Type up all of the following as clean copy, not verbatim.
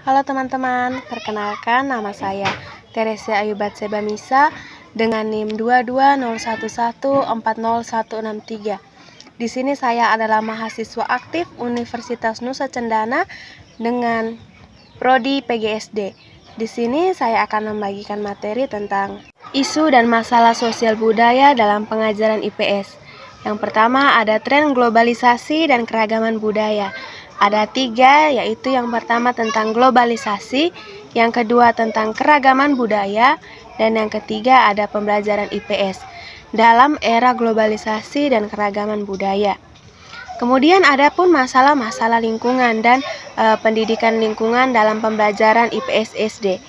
Halo teman-teman, perkenalkan nama saya Teresia Ayubatseba Misa dengan NIM 22011400163. Di sini saya adalah mahasiswa aktif Universitas Nusa Cendana dengan prodi PGSD. Di sini saya akan membagikan materi tentang isu dan masalah sosial budaya dalam pengajaran IPS. Yang pertama ada tren globalisasi dan keragaman budaya. Ada 3, yaitu yang pertama tentang globalisasi, yang kedua tentang keragaman budaya, dan yang ketiga ada pembelajaran IPS dalam era globalisasi dan keragaman budaya. Kemudian ada pun masalah-masalah lingkungan dan pendidikan lingkungan dalam pembelajaran IPS SD.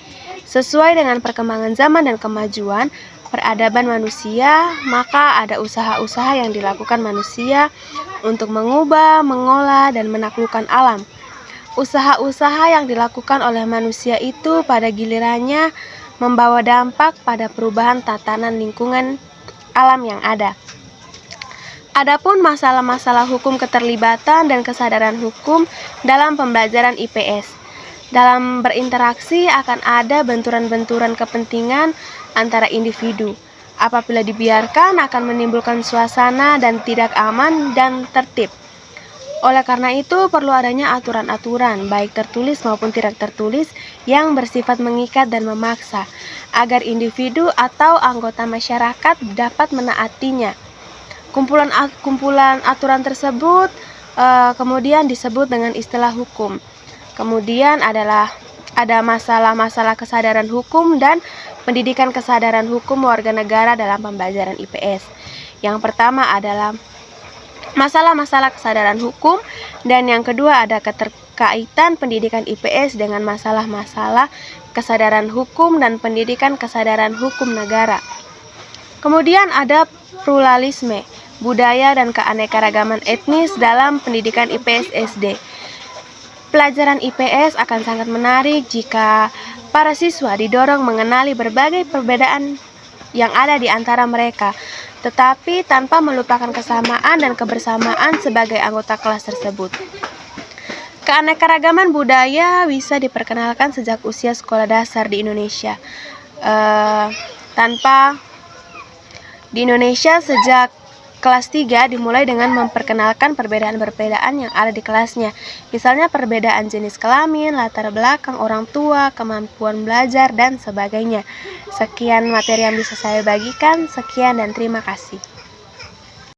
Sesuai dengan perkembangan zaman dan kemajuan peradaban manusia, maka ada usaha-usaha yang dilakukan manusia untuk mengubah, mengolah, dan menaklukkan alam. Usaha-usaha yang dilakukan oleh manusia itu pada gilirannya membawa dampak pada perubahan tatanan lingkungan alam yang ada. Adapun masalah-masalah hukum keterlibatan dan kesadaran hukum dalam pembelajaran IPS. Dalam berinteraksi akan ada benturan-benturan kepentingan antara individu. Apabila dibiarkan akan menimbulkan suasana dan tidak aman dan tertib. Oleh karena itu perlu adanya aturan-aturan baik tertulis maupun tidak tertulis yang bersifat mengikat dan memaksa agar individu atau anggota masyarakat dapat menaatinya. Kumpulan aturan tersebut kemudian disebut dengan istilah hukum. Kemudian ada masalah-masalah kesadaran hukum dan pendidikan kesadaran hukum warga negara dalam pembelajaran IPS. Yang pertama adalah masalah-masalah kesadaran hukum, dan yang kedua ada keterkaitan pendidikan IPS dengan masalah-masalah kesadaran hukum dan pendidikan kesadaran hukum negara. Kemudian ada pluralisme, budaya dan keanekaragaman etnis dalam pendidikan IPS SD. Pelajaran IPS akan sangat menarik jika para siswa didorong mengenali berbagai perbedaan yang ada di antara mereka, tetapi tanpa melupakan kesamaan dan kebersamaan sebagai anggota kelas tersebut. Keanekaragaman budaya bisa diperkenalkan sejak usia sekolah dasar di Indonesia. Di Indonesia sejak kelas 3 dimulai dengan memperkenalkan perbedaan-perbedaan yang ada di kelasnya. Misalnya perbedaan jenis kelamin, latar belakang orang tua, kemampuan belajar, dan sebagainya. Sekian materi yang bisa saya bagikan. Sekian dan terima kasih.